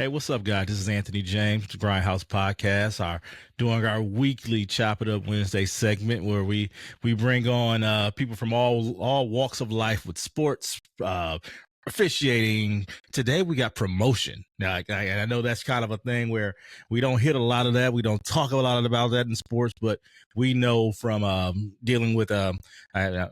Hey, what's up, guys? This is Anthony James, the Grindhouse Podcast. Doing our weekly Chop It Up Wednesday segment where we bring on people from all walks of life with sports, officiating. Today we got promotion. Now, I know that's kind of a thing where we don't hit a lot of that. We don't talk a lot about that in sports, but we know from dealing with I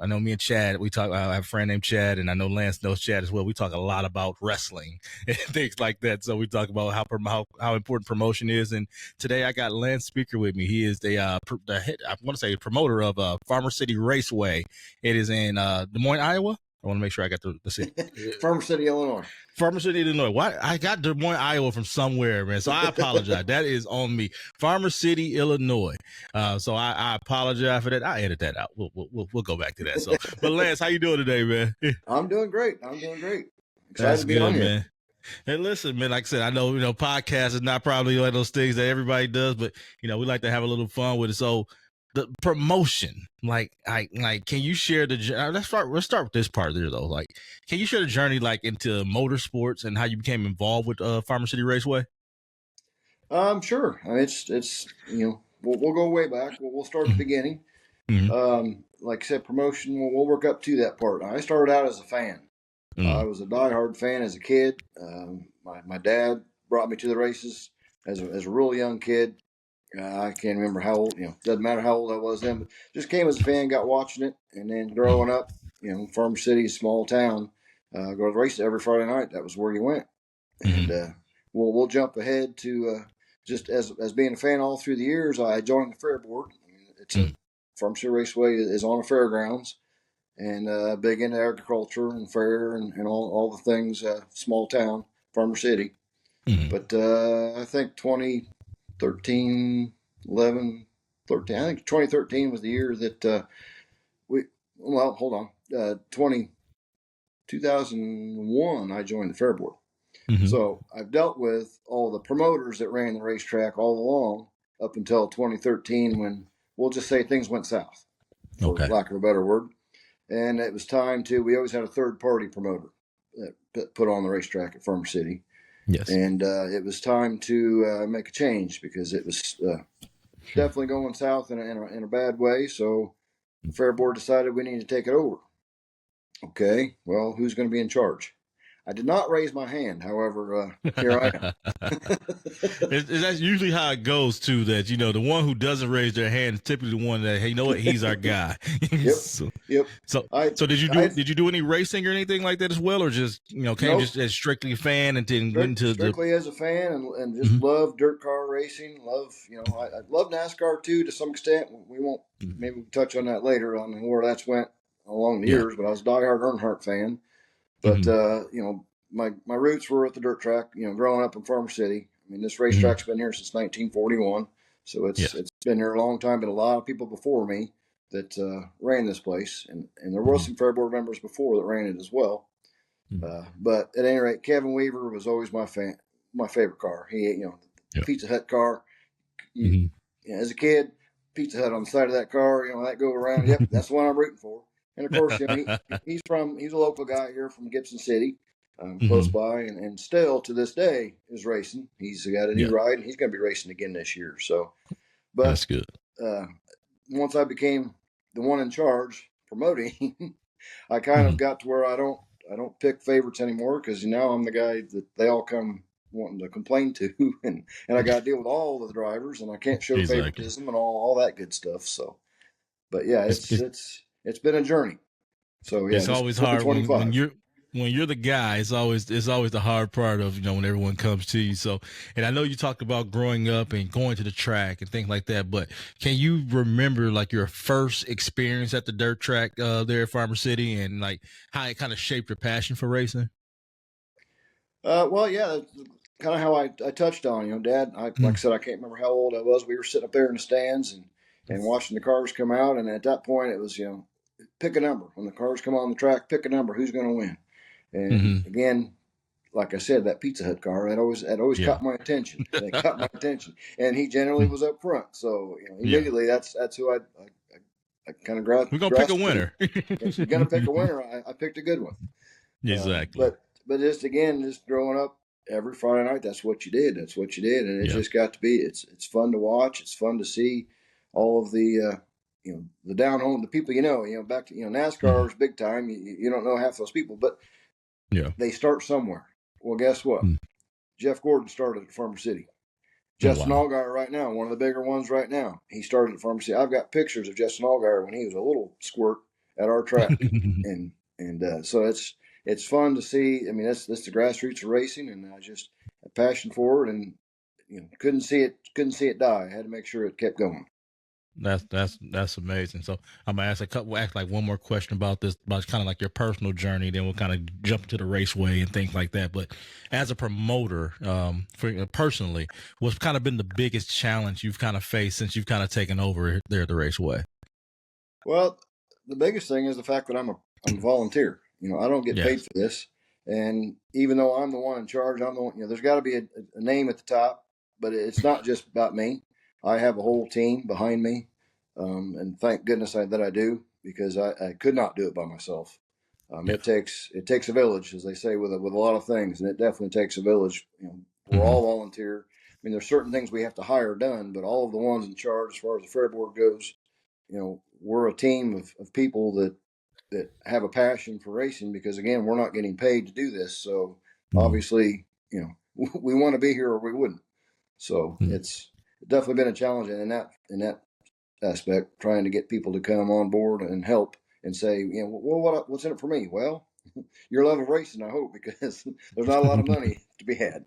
know me and Chad, we talk. I have a friend named Chad, and I know Lance knows Chad as well. We talk a lot about wrestling and things like that. So we talk about how important promotion is. And today I got Lance Spieker with me. He is the head, I want to say, promoter of Farmer City Raceway. It is in Des Moines, Iowa. I want to make sure I got the city. Farmer City, Illinois. Farmer City, Illinois. Why? I got Des Moines, Iowa from somewhere, man. So I apologize. That is on me. Farmer City, Illinois. So I apologize for that. I edit that out. We'll go back to that. So, but Lance, how you doing today, man? I'm doing great. Excited That's to be good, on here. man. Hey, listen, man, like I said, I know, podcast is not probably one of those things that everybody does, but, we like to have a little fun with it. So the promotion, can you share let's start with this part there, though. Like, can you share the journey, into motorsports and how you became involved with Farmer City Raceway? Sure. I mean, it's we'll go way back. We'll start at the beginning. Mm-hmm. Like I said, promotion, we'll work up to that part. I started out as a fan. I was a diehard fan as a kid. My dad brought me to the races as a real young kid. I can't remember how old, doesn't matter how old I was then, but just came as a fan, got watching it. And then growing up, Farmer City, small town, go to the races every Friday night. That was where you went. Mm-hmm. And we'll jump ahead to just as being a fan all through the years, I joined the fair board. It's Farmer City Raceway is on a fairgrounds. And big into agriculture and fair and all the things, small town, Farmer City. Mm-hmm. But I think 2013 was the year that 2001, I joined the fair board. Mm-hmm. So I've dealt with all the promoters that ran the racetrack all along up until 2013 when, we'll just say, things went south, for lack of a better word. And it was time we always had a third-party promoter that put on the racetrack at Farmer City. Yes. And it was time to make a change because it was definitely going south in a bad way. So the fair board decided we need to take it over. Okay, well, who's going to be in charge? I did not raise my hand. However, here I am. That's usually how it goes, too, that, the one who doesn't raise their hand is typically the one that, hey, you know what, he's our guy. Yep. So did you do any racing or anything like that as well, or just, just as strictly a fan and then went into strictly as a fan and just love dirt car racing. Love, I love NASCAR, too, to some extent. We won't, maybe we'll touch on that later on where that's went along the years, but I was a diehard Earnhardt fan. But, my roots were at the dirt track, growing up in Farmer City. I mean, this racetrack's been here since 1941. So it's been here a long time, but a lot of people before me that ran this place. And there were some fair board members before that ran it as well. But at any rate, Kevin Weaver was always my favorite car. He, the Pizza Hut car. As a kid, Pizza Hut on the side of that car, that go around. Yep, that's the one I'm rooting for. And of course, he's a local guy here from Gibson City, close by, and still to this day is racing. He's got a new ride, and he's going to be racing again this year. So, but that's good. Once I became the one in charge promoting, I kind of got to where I don't pick favorites anymore because now I'm the guy that they all come wanting to complain to, and I got to deal with all the drivers, and I can't show favoritism and all that good stuff. So, but yeah, it's been a journey. So yeah, it's always hard when you're the guy. It's always the hard part of when everyone comes to you. So, and I know you talked about growing up and going to the track and things like that. But can you remember your first experience at the dirt track there at Farmer City and how it kind of shaped your passion for racing? Well, yeah, that's kind of how I touched on. Dad, like I said, I can't remember how old I was. We were sitting up there in the stands and watching the cars come out. And at that point, it was, pick a number. When the cars come on the track, pick a number. Who's going to win? And again, like I said, that Pizza Hut car, that always caught my attention. It caught my attention. And he generally was up front. So, immediately that's who I kind of grabbed. We're going to pick a winner. If you're going to pick a winner, I picked a good one. Exactly. But just growing up, every Friday night, that's what you did. That's what you did. And it Yeah. just got to be, it's fun to watch. It's fun to see all of the, the down home, the people, back to, NASCAR is big time. You don't know half those people, but Yeah. they start somewhere. Well, guess what? Jeff Gordon started at Farmer City. Oh, Justin wow. Allgaier right now, one of the bigger ones right now. He started at Farmer City. I've got pictures of Justin Allgaier when he was a little squirt at our track, and so it's fun to see. I mean, that's the grassroots of racing, and I just a passion for it, and couldn't see it die. I had to make sure it kept going. That's amazing. So I'm gonna ask like one more question about this, about kind of like your personal journey. Then we'll kind of jump to the raceway and things like that. But as a promoter, personally, what's kind of been the biggest challenge you've kind of faced since you've kind of taken over there at the raceway? Well, the biggest thing is the fact that I'm a volunteer. I don't get paid Yes. for this, and even though I'm the one in charge, I'm the one. There's got to be a name at the top, but it's not just about me. I have a whole team behind me, and thank goodness that I do, because I could not do it by myself. Yeah. It takes a village, as they say with a lot of things, and it definitely takes a village. We're all volunteer. I mean, there's certain things we have to hire done, but all of the ones in charge, as far as the fair board goes, we're a team of people that have a passion for racing, because again, we're not getting paid to do this. So obviously, we want to be here or we wouldn't. So it's definitely been a challenge in that aspect, trying to get people to come on board and help and say, well, what's in it for me? Well, your love of racing, I hope, because there's not a lot of money to be had.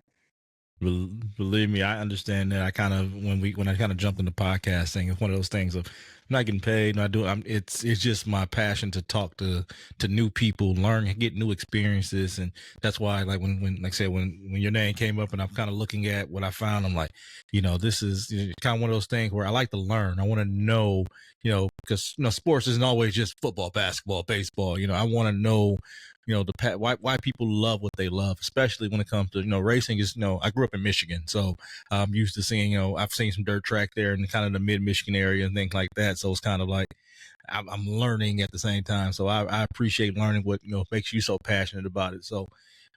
Believe me, I understand that. I kind of when I kind of jumped into podcasting, it's one of those things of not getting paid, not doing. It's just my passion to talk to new people, learn, get new experiences, and that's why, like when like I said, when your name came up, and I'm kind of looking at what I found, I'm like, this is kind of one of those things where I like to learn. I want to know, because sports isn't always just football, basketball, baseball. I want to know. Why people love what they love, especially when it comes to, racing is, I grew up in Michigan. So I'm used to seeing, I've seen some dirt track there in kind of the mid Michigan area and things like that. So it's kind of like, I'm learning at the same time. So I appreciate learning what, makes you so passionate about it. So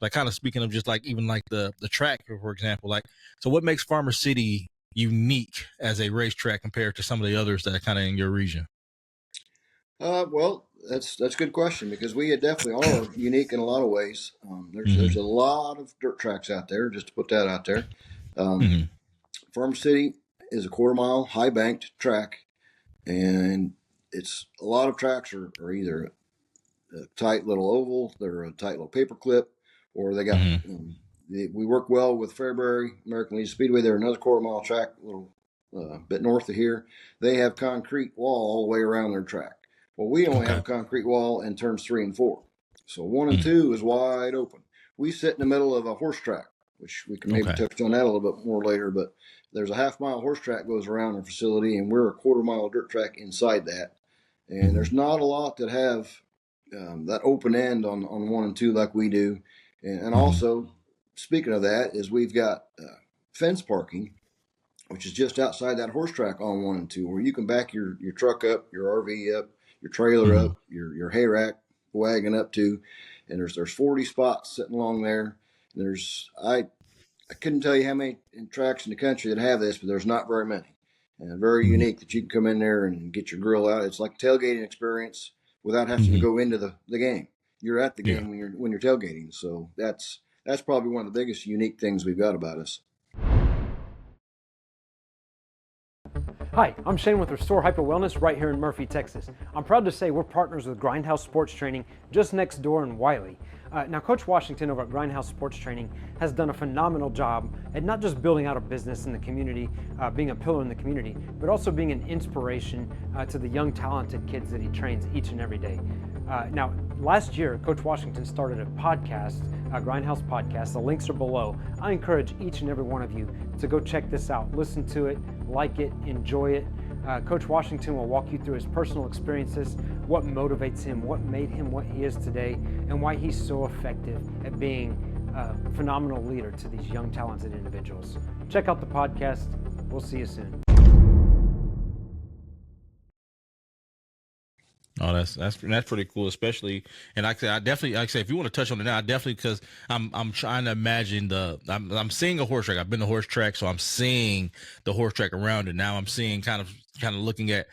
like kind of speaking of just like, even like the track, for example, like, so what makes Farmer City unique as a racetrack compared to some of the others that are kind of in your region? Well, that's a good question, because we definitely are unique in a lot of ways. There's a lot of dirt tracks out there, just to put that out there. Farm City is a quarter-mile high banked track, and it's a lot of tracks are either a tight little oval, they're a tight little paper clip, or they got. We work well with Fairbury American Legion Speedway. They're another quarter-mile track, a little bit north of here. They have concrete wall all the way around their track. Well, we only have a concrete wall in turns 3 and 4. So 1 and 2 is wide open. We sit in the middle of a horse track, which we can maybe touch on that a little bit more later, but there's a half-mile horse track goes around our facility, and we're a quarter-mile dirt track inside that. And there's not a lot that have that open end on 1 and 2 like we do. And also, speaking of that, is we've got fence parking, which is just outside that horse track on 1 and 2, where you can back your truck up, your RV up, your trailer up, your hay rack wagon up to, and there's 40 spots sitting along there. I couldn't tell you how many tracks in the country that have this, but there's not very many, and very unique that you can come in there and get your grill out. It's like a tailgating experience without having to go into the game. You're at the game when you're tailgating, so that's probably one of the biggest unique things we've got about us. Hi, I'm Shane with Restore Hyper Wellness right here in Murphy, Texas. I'm proud to say we're partners with Grindhouse Sports Training just next door in Wiley. Now, Coach Washington over at Grindhouse Sports Training has done a phenomenal job at not just building out a business in the community, being a pillar in the community, but also being an inspiration to the young, talented kids that he trains each and every day. Now, last year, Coach Washington started a podcast, a Grindhouse podcast. The links are below. I encourage each and every one of you to go check this out, listen to it, like it, enjoy it. Coach Washington will walk you through his personal experiences, what motivates him, what made him what he is today, and why he's so effective at being a phenomenal leader to these young, talented individuals. Check out the podcast. We'll see you soon. Oh, that's pretty cool, especially. And like I said, I definitely, like I say, if you want to touch on it now, I definitely, because I'm trying to imagine I'm seeing a horse track. I've been to horse track, so I'm seeing the horse track around it. Now I'm seeing kind of looking at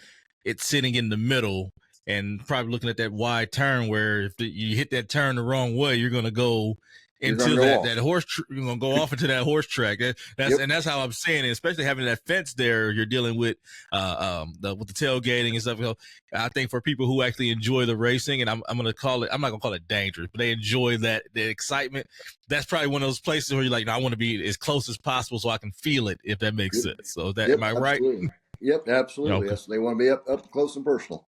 it sitting in the middle, and probably looking at that wide turn where if you hit that turn the wrong way, you're gonna go You're going into to go that off. horse. You're gonna go off into that horse track. Yep. And that's how I'm saying it. Especially having that fence there, you're dealing with with the tailgating and stuff. I think for people who actually enjoy the racing, and I'm gonna call it, I'm not gonna call it dangerous, but they enjoy the excitement. That's probably one of those places where you're like, no, I want to be as close as possible so I can feel it, if that makes Yep. sense. So am Yep. I right? Absolutely. Yep. Absolutely. Okay. Yes. They want to be up close and personal.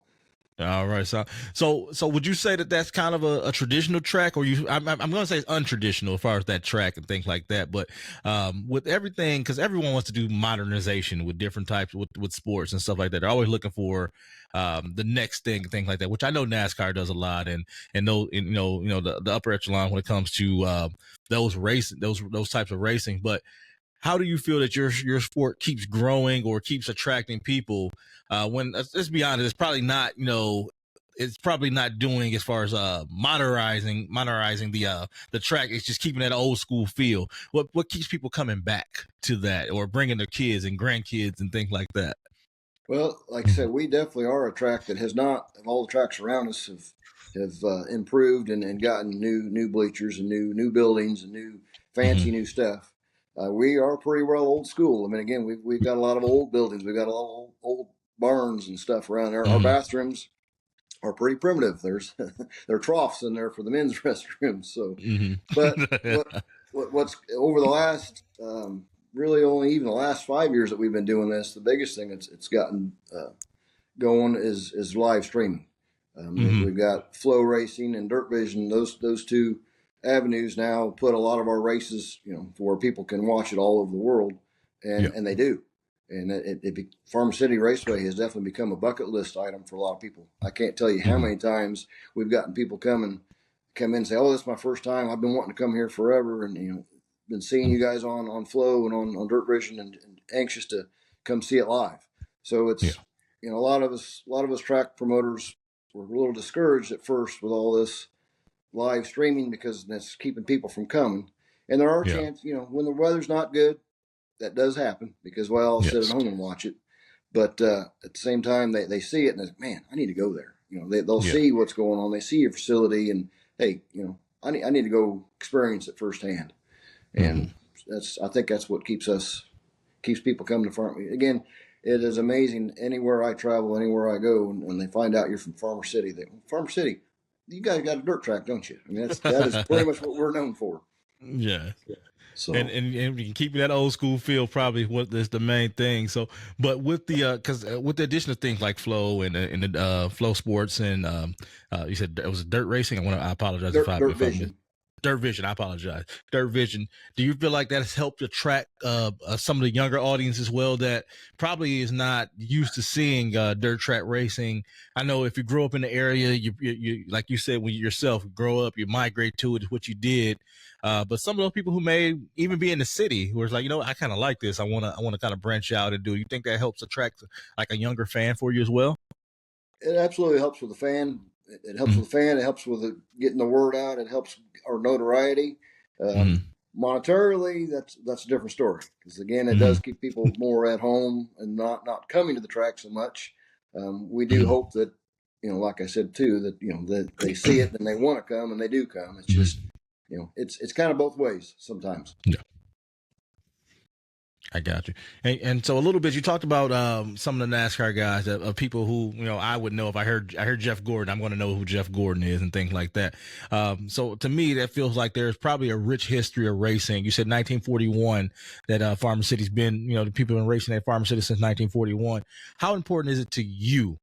All right. So would you say that that's kind of a traditional track, or I'm going to say it's untraditional as far as that track and things like that. But with everything, because everyone wants to do modernization with different types with sports and stuff like that. They're always looking for the next thing, things like that, which I know NASCAR does a lot, and the upper echelon when it comes to those types of racing. But how do you feel that your sport keeps growing or keeps attracting people when let's be honest, it's probably not doing as far as modernizing the track. It's just keeping that old school feel. What keeps people coming back to that, or bringing their kids and grandkids and things like that? Well, like I said, we definitely are a track that has not, of all the tracks around us, have improved and gotten new bleachers and new buildings and new fancy new stuff. We are pretty well old school. I mean, again, we've got a lot of old buildings. We've got a lot of old barns and stuff around there. Our bathrooms are pretty primitive. There are troughs in there for the men's restrooms. So, but what's over the last really only even the last 5 years that we've been doing this, the biggest thing it's gotten going is live streaming. We've got Flow Racing and Dirt Vision. Those two avenues now put a lot of our races, where people can watch it all over the world, and they do. And Farmer City Raceway has definitely become a bucket list item for a lot of people. I can't tell you how many times we've gotten people come in and say, "Oh, this is my first time. I've been wanting to come here forever, and been seeing you guys on Flow and on Dirt Vision, and anxious to come see it live." So it's a lot of us track promoters were a little discouraged at first with all this live streaming because that's keeping people from coming. And there are chances, when the weather's not good, that does happen because, well, I'll sit at home and watch it. But at the same time, they see it and they're, man, I need to go there. They'll see what's going on. They see your facility and, hey, I need to go experience it firsthand. And I think that's what keeps people coming to Farm. Again, it is amazing. Anywhere I travel, anywhere I go, when they find out you're from Farmer City, Farmer City, you guys got a dirt track, don't you? I mean, that is pretty much what we're known for. Yeah. So and keeping that old school feel probably what is the main thing. So, but with the because with the addition of things like Flow and the Flow Sports and you said it was dirt racing. I apologize Dirt if I Vision. Dirt Vision. I apologize. Dirt Vision. Do you feel like that has helped attract some of the younger audience as well that probably is not used to seeing dirt track racing? I know if you grow up in the area, you like you said, when you yourself grow up, you migrate to it, is what you did. But some of those people who may even be in the city who are like, I kind of like this. I want to kind of branch out and do. You think that helps attract like a younger fan for you as well? It absolutely helps with the fan. It helps with the fan. It helps with getting the word out. It helps our notoriety. Monetarily, that's a different story because again, it does keep people more at home and not coming to the track so much. We do hope that like I said too, that they see it and they want to come and they do come. It's just it's kind of both ways sometimes. Yeah. I got you. And so a little bit, you talked about some of the NASCAR guys, of people who, I would know if I heard Jeff Gordon, I'm going to know who Jeff Gordon is and things like that. So to me, that feels like there's probably a rich history of racing. You said 1941 that Farmer City's been, the people have been racing at Farmer City since 1941. How important is it to you,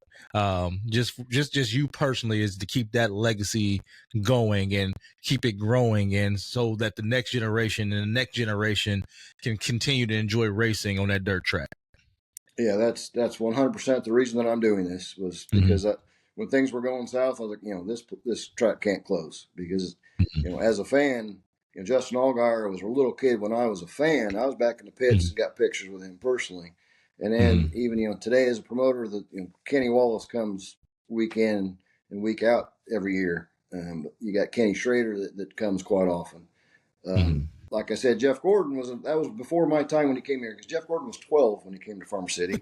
just you personally, is to keep that legacy going and keep it growing, and so that the next generation can continue to enjoy racing on that dirt track? Yeah, that's 100% the reason that I'm doing this was because when things were going south, I was like, this track can't close because, as a fan, Justin Allgaier was a little kid when I was a fan. I was back in the pits and got pictures with him personally. And then even, today as a promoter, Kenny Wallace comes week in and week out every year. You got Kenny Schrader that comes quite often. Like I said, Jeff Gordon that was before my time when he came here, because Jeff Gordon was 12 when he came to Farmer City.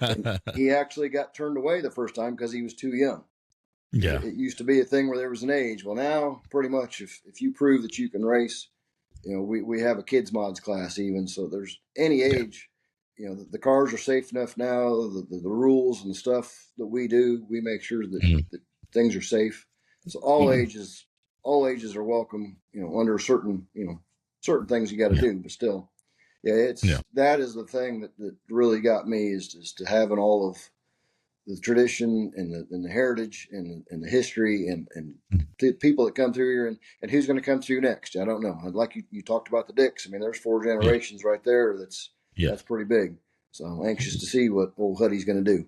And he actually got turned away the first time because he was too young. Yeah. It used to be a thing where there was an age. Well, now pretty much if you prove that you can race, we have a kids mods class even. So there's any age, the cars are safe enough now. The rules and the stuff that we do, we make sure that things are safe. So all ages are welcome, under certain things you got to do, but still, that is the thing that really got me is to having all of the tradition and the heritage and the history and the people that come through here and who's going to come through next. I don't know. Like you talked about the Dicks. I mean, there's 4 generations right there. That's pretty big. So I'm anxious to see what old Huddy's going to do.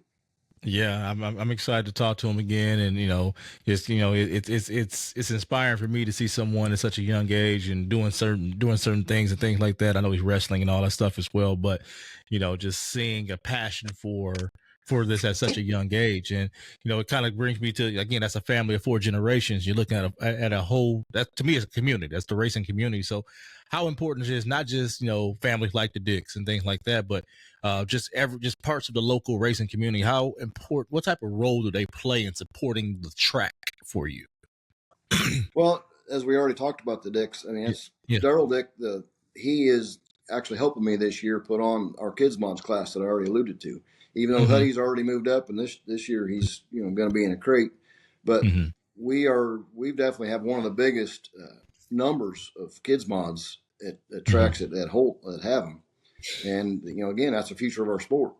Yeah, I'm excited to talk to him again, and it's inspiring for me to see someone at such a young age and doing certain things and things like that. I know he's wrestling and all that stuff as well, but just seeing a passion for this at such a young age, and it kind of brings me to, again, that's a family of 4 generations. You're looking at a whole, that to me is a community. That's the racing community. So how important it is, not just families like the Dicks and things like that, but just parts of the local racing community. How important, what type of role do they play in supporting the track for you? Well, as we already talked about the Dicks, I mean, it's Darrell Dick. He is actually helping me this year put on our kids mods class that I already alluded to. Even though Huddy's already moved up, and this year he's going to be in a crate, but we definitely have one of the biggest numbers of kids mods at tracks at Holt that have them. And again, that's the future of our sport.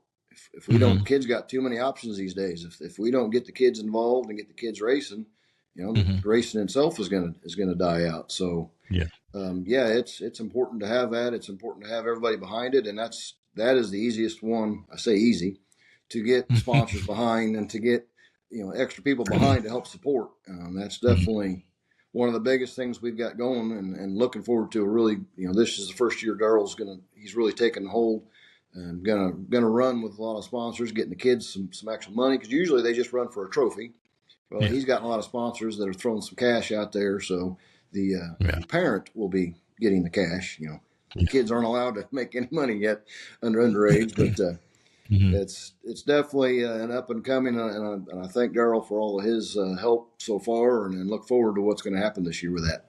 If we don't, kids got too many options these days. If we don't get the kids involved and get the kids racing, the racing itself is gonna die out. So it's important to have that. It's important to have everybody behind it, and that is the easiest one. I say easy to get sponsors behind and to get extra people behind to help support. That's definitely one of the biggest things we've got going, and looking forward to a really, this is the first year Darrell's he's really taken hold and gonna run with a lot of sponsors, getting the kids some actual money, because usually they just run for a trophy. Well, he's gotten a lot of sponsors that are throwing some cash out there, so the parent will be getting the cash. The kids aren't allowed to make any money yet underage, but it's definitely an up and coming, and I thank Darrell for all of his help so far, and look forward to what's going to happen this year with that.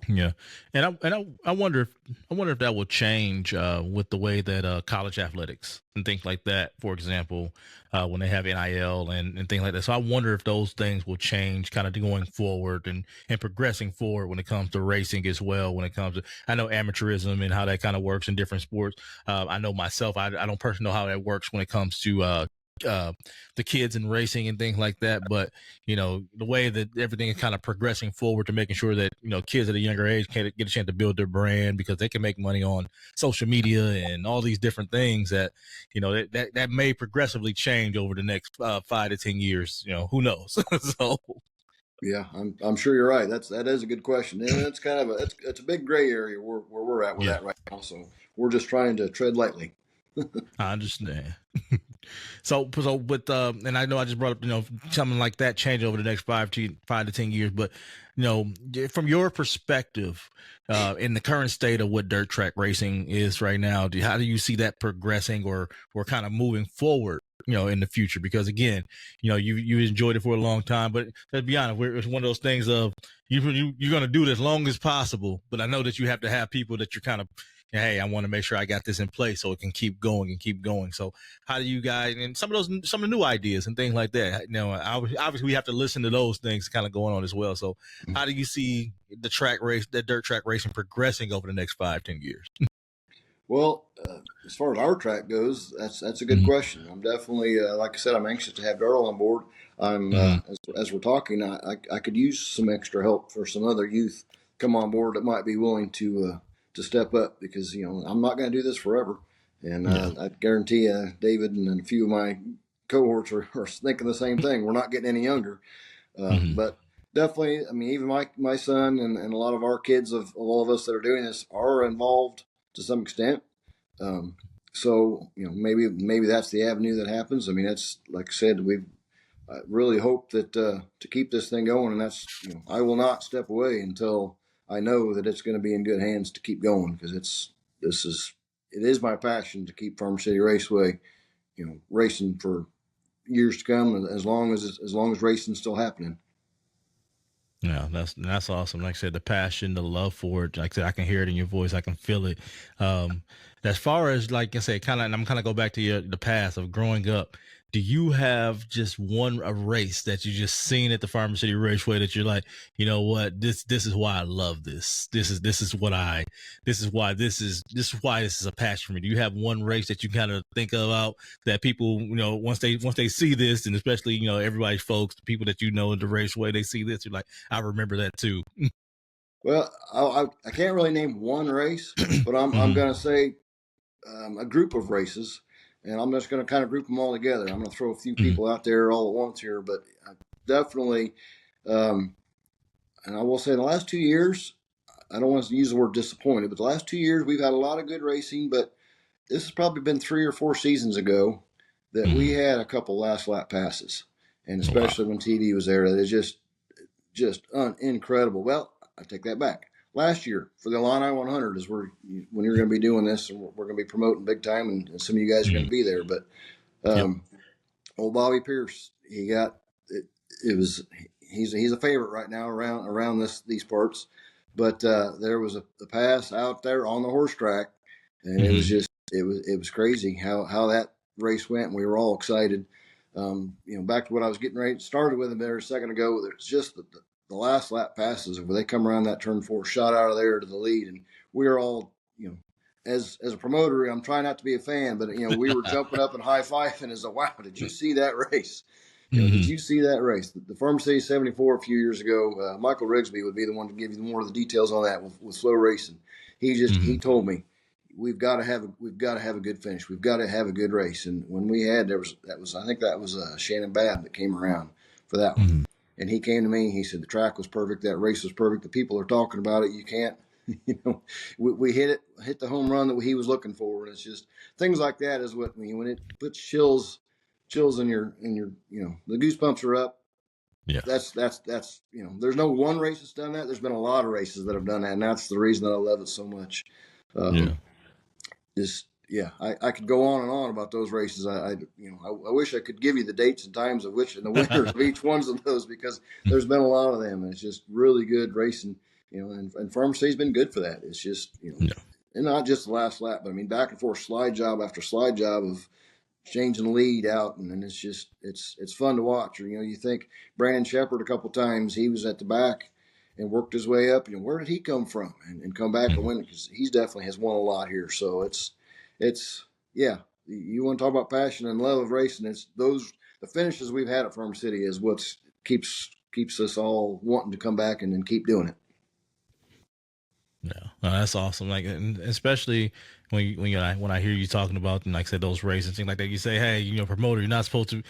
Yeah, and I wonder if that will change with the way that college athletics and things like that, for example, when they have NIL and things like that. So I wonder if those things will change kind of going forward and progressing forward when it comes to racing as well. When it comes to, I know amateurism and how that kind of works in different sports. I know myself, I don't personally know how that works when it comes to the kids and racing and things like that, but the way that everything is kind of progressing forward to making sure that kids at a younger age can get a chance to build their brand, because they can make money on social media and all these different things that that may progressively change over the next 5 to 10 years. Who knows? So yeah, I'm sure you're right. That is a good question, and it's kind of it's a big gray area where we're at with that right now. So we're just trying to tread lightly. I understand. So with and I know I just brought up something like that change over the next 5 to 10 years, but from your perspective, in the current state of what dirt track racing is right now, how do you see that progressing or kind of moving forward in the future? Because again, you enjoyed it for a long time, but let's be honest, it's one of those things of you're going to do it as long as possible, but I know that you have to have people that you're kind of, hey, I want to make sure I got this in place so it can keep going and keep going. So how do you guys, and some of the new ideas and things like that, obviously we have to listen to those things kind of going on as well. So how do you see the dirt track racing progressing over the next 5-10 years? Well, as far as our track goes, that's a good question. I'm definitely, like I said, I'm anxious to have Darrell on board. I'm as we're talking, I could use some extra help for some other youth come on board that might be willing to step up, because I'm not going to do this forever, and I guarantee you, David and a few of my cohorts are thinking the same thing. We're not getting any younger, but definitely, I mean, even my son and a lot of our kids of all of us that are doing this are involved to some extent. So maybe that's the avenue that happens. I mean, that's, like I said, I really hope that to keep this thing going, and that's, I will not step away until I know that it's going to be in good hands to keep going, because it is my passion to keep Farmer City Raceway, racing for years to come, as long as racing's still happening. Yeah, that's awesome. Like I said, the passion, the love for it. Like I said, I can hear it in your voice. I can feel it. As far as, like I said, and I'm kind of go back to the past of growing up. Do you have just a race that you just seen at the Farmer City Raceway that you're like, you know what, this is why I love this. This is why this is a passion for me. Do you have one race that you kind of think about that people, once they see this, and especially, everybody's folks, the people that in the raceway, they see this, you're like, I remember that too. Well, I can't really name one race, but I'm going to say a group of races, and I'm just going to kind of group them all together. I'm going to throw a few people out there all at once here, but definitely, and I will say the last 2 years, I don't want to use the word disappointed, but the last 2 years we've had a lot of good racing, but this has probably been 3 or 4 seasons ago that we had a couple last lap passes, and especially when TV was there, that is just incredible. Well, I take that back. Last year for the Illini 100 is when you're going to be doing this, and we're going to be promoting big time, and some of you guys are going to be there. But old Bobby Pierce, he got it. He's a favorite right now around these parts. But there was a pass out there on the horse track, and it was just it was crazy how that race went, and we were all excited. Back to what I was getting ready started with there a second ago. There's just the last lap passes where they come around that turn 4, shot out of there to the lead, and we are all, as a promoter, I'm trying not to be a fan, but we were jumping up and high fiving as wow, did you see that race? Did you see that race? The Farmer City 74 a few years ago, Michael Rigsby would be the one to give you more of the details on that with Flow Racing. He told me, we've got to have a good finish. We've got to have a good race. And when we had, I think that was Shannon Babb that came around for that one. And he came to me, he said, the track was perfect. That race was perfect. The people are talking about it. You can't, we hit the home run that he was looking for. And it's just things like that is what, when it puts chills in your, the goosebumps are up. Yeah. That's, there's no one race that's done that. There's been a lot of races that have done that. And that's the reason that I love it so much. I could go on and on about those races. I wish I could give you the dates and times of which and the winners of each one of those, because there's been a lot of them, and it's just really good racing. And Farmer City's been good for that. It's just and not just the last lap, but back and forth slide job after slide job of changing the lead out, and it's just it's fun to watch. You think Brandon Shepard a couple times, he was at the back and worked his way up. Where did he come from and come back and win? Because he's definitely has won a lot here. So it's you want to talk about passion and love of racing. It's the finishes we've had at Farm City is what keeps us all wanting to come back and keep doing it. Yeah, that's awesome. Like, and especially when I hear you talking about, and like I said, those races, things like that, you say, hey, promoter, you're not supposed to.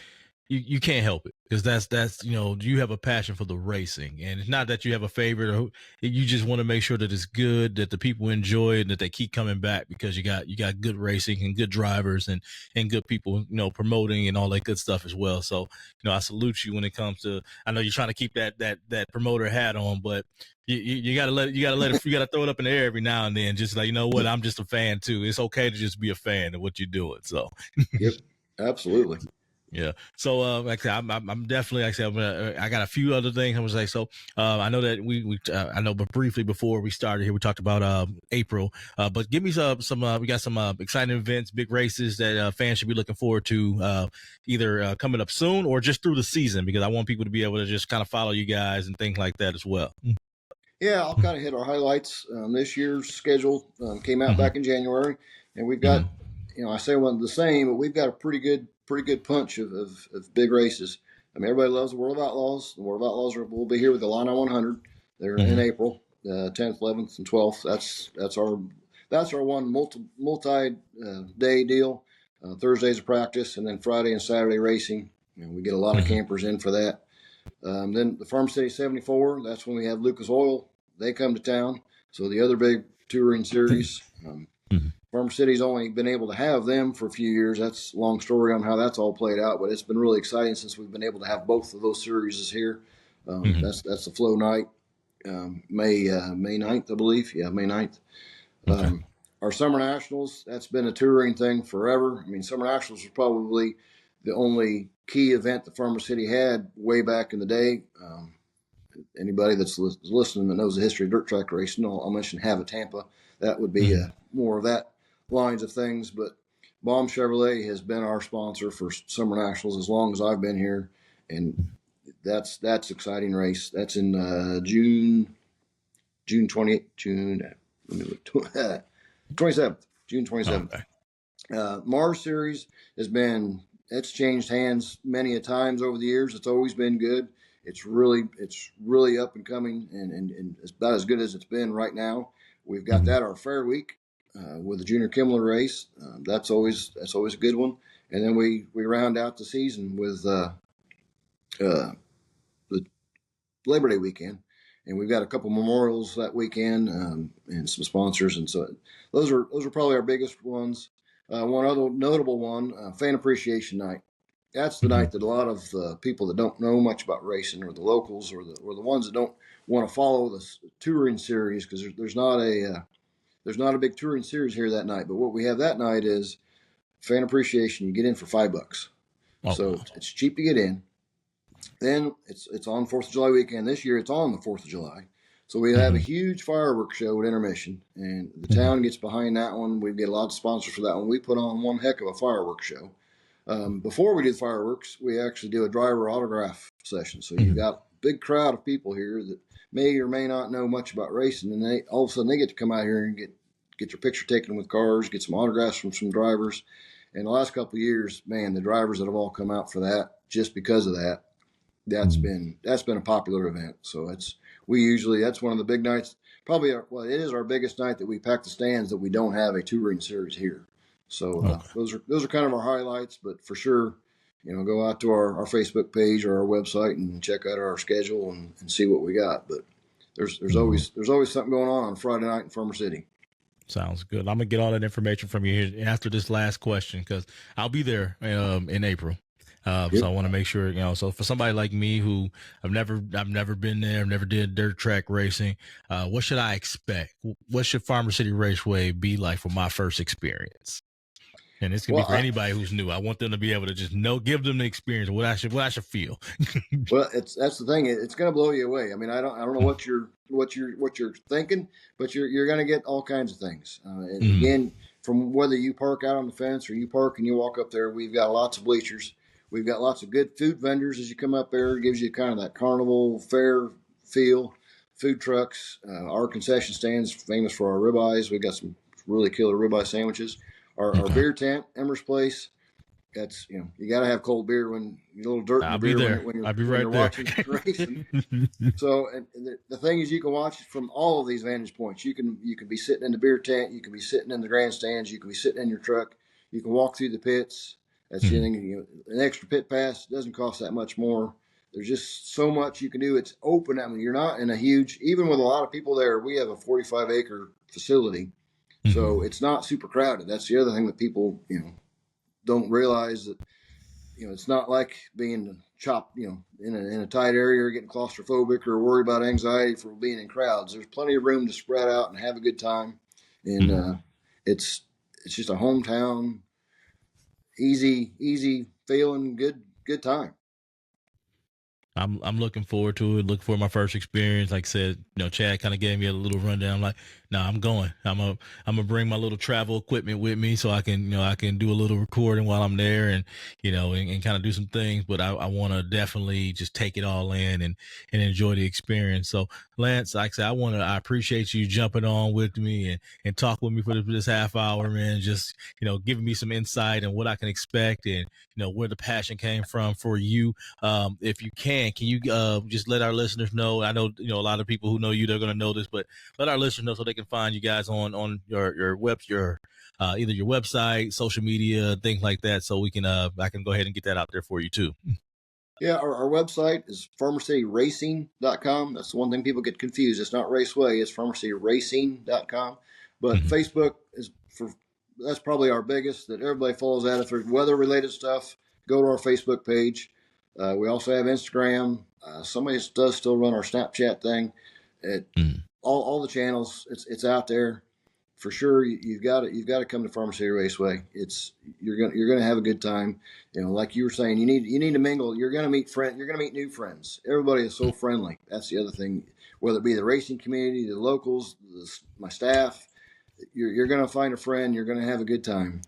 You can't help it, because that's you have a passion for the racing, and it's not that you have a favorite, or you just want to make sure that it's good, that the people enjoy it, and that they keep coming back, because you got good racing and good drivers and good people promoting and all that good stuff as well. So I salute you when it comes to. I know you're trying to keep that promoter hat on, but you gotta let it you gotta throw it up in the air every now and then. Just like, what, I'm just a fan too. It's okay to just be a fan of what you're doing. So yep, absolutely. Yeah. So, like I said, I'm definitely, like I said, I got a few other things I was like. So, I know that I know, but briefly before we started here, we talked about April. But give me some. We got some exciting events, big races that fans should be looking forward to, either coming up soon or just through the season, because I want people to be able to just kind of follow you guys and things like that as well. Yeah, I'll kind of hit our highlights. This year's schedule came out back in January, and we've got, I say one the same, but we've got a pretty good punch of big races. Everybody loves the World of Outlaws. The World of Outlaws will be here with the Illini 100. They're in April, 10th, 11th, and 12th. That's our one multi-day deal. Thursdays of practice, and then Friday and Saturday racing. We get a lot of campers in for that. Then the Farm City 74, that's when we have Lucas Oil. They come to town. So the other big touring series, Farm Farmer City's only been able to have them for a few years. That's a long story on how that's all played out, but it's been really exciting since we've been able to have both of those series here. That's the Flow Night, May 9th, I believe. Yeah, May 9th. Okay. Our Summer Nationals, that's been a touring thing forever. I mean, Summer Nationals was probably the only key event that Farmer City had way back in the day. Anybody that's listening that knows the history of dirt track racing, I'll mention Have at Tampa. That would be more of that lines of things. But Baum Chevrolet has been our sponsor for Summer Nationals as long as I've been here, and that's exciting race. That's in June 27th, June 27th. Okay. Mars Series it's changed hands many a times over the years. It's always been good. It's really up and coming, and it's about as good as it's been right now. We've got that our fair week with the Junior Kimmler race. That's always a good one. And then we round out the season with the Labor Day weekend, and we've got a couple memorials that weekend and some sponsors, and so those are probably our biggest ones. One other notable one, Fan Appreciation Night. That's the night that a lot of people that don't know much about racing, or the locals, or the ones that don't want to follow the touring series, because there's not a big touring series here that night. But what we have that night is Fan Appreciation. You get in for $5, so it's cheap to get in. Then it's on 4th of July weekend. This year it's on the 4th of July. So we have a huge fireworks show at intermission, and the town gets behind that one. We get a lot of sponsors for that one. We put on one heck of a fireworks show. Before we do the fireworks, we actually do a driver autograph session. So you've got a big crowd of people here that may or may not know much about racing, and all of a sudden they get to come out here and get your picture taken with cars, get some autographs from some drivers. And the last couple of years, man, the drivers that have all come out for that, just because of that, that's been a popular event. So that's one of the big nights. Probably, it is our biggest night that we pack the stands that we don't have a touring series here. So those are kind of our highlights. But for sure, go out to our Facebook page or our website and check out our schedule and see what we got. But there's always something going on Friday night in Farmer City. Sounds good. I'm gonna get all that information from you here after this last question, because I'll be there in April. So I want to make sure, so for somebody like me who I've never been there, never did dirt track racing, what should I expect? What should Farmer City Raceway be like for my first experience? And it's gonna be for anybody who's new. I want them to be able to just give them the experience of what I should feel. Well, that's the thing. It's going to blow you away. I mean, I don't know what you're thinking, but you're going to get all kinds of things. And again, from whether you park out on the fence or you park and you walk up there, we've got lots of bleachers. We've got lots of good food vendors as you come up there. It gives you kind of that carnival fair feel. Food trucks. Our concession stands famous for our ribeyes. We've got some really killer ribeye sandwiches. Our beer tent, Emmer's Place. That's you got to have cold beer when you're a little dirt in the beer when you're watching racing. So, and the thing is, you can watch it from all of these vantage points. You can be sitting in the beer tent. You can be sitting in the grandstands. You can be sitting in your truck. You can walk through the pits. That's an extra pit pass doesn't cost that much more. There's just so much you can do. It's open. I mean, you're not in a huge, even with a lot of people there, we have a 45-acre facility. So it's not super crowded. That's the other thing that people, don't realize, that, it's not like being chopped, in a tight area or getting claustrophobic or worried about anxiety for being in crowds. There's plenty of room to spread out and have a good time. And it's just a hometown, easy feeling, good time. I'm looking forward to it. Looking for my first experience. Like I said, Chad kind of gave me a little rundown. I'm like, no, I'm going. I'm gonna bring my little travel equipment with me so I can do a little recording while I'm there and and kind of do some things. But I want to definitely just take it all in and enjoy the experience. So Lance, like I said, I appreciate you jumping on with me and talk with me for this half hour, man. Just giving me some insight on what I can expect and where the passion came from for you. If you can you just let our listeners know? I know a lot of people who know you, they're going to know this, but let our listeners know so they can find you guys on your either your website, social media, things like that, so we can I can go ahead and get that out there for you too. Yeah, our website is farmercityracing.com. That's the one thing people get confused. It's not Raceway, it's farmercityracing.com. But Facebook is that's probably our biggest that everybody follows that. If there's weather related stuff, go to our Facebook page. We also have Instagram. Somebody does still run our Snapchat thing. All the channels. It's out there for sure. You've got to come to Farmer City Raceway. You're gonna have a good time. Like you were saying, you need to mingle. You're gonna meet You're gonna meet new friends. Everybody is so friendly. That's the other thing. Whether it be the racing community, the locals, my staff, you're gonna find a friend. You're gonna have a good time.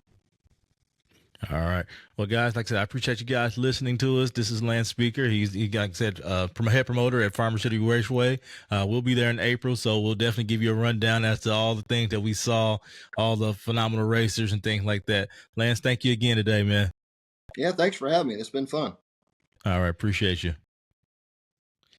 All right. Well, guys, like I said, I appreciate you guys listening to us. This is Lance Spieker. He like I said, head promoter at Farmer City Raceway. We'll be there in April, so we'll definitely give you a rundown as to all the things that we saw, all the phenomenal racers and things like that. Lance, thank you again today, man. Yeah, thanks for having me. It's been fun. All right. Appreciate you.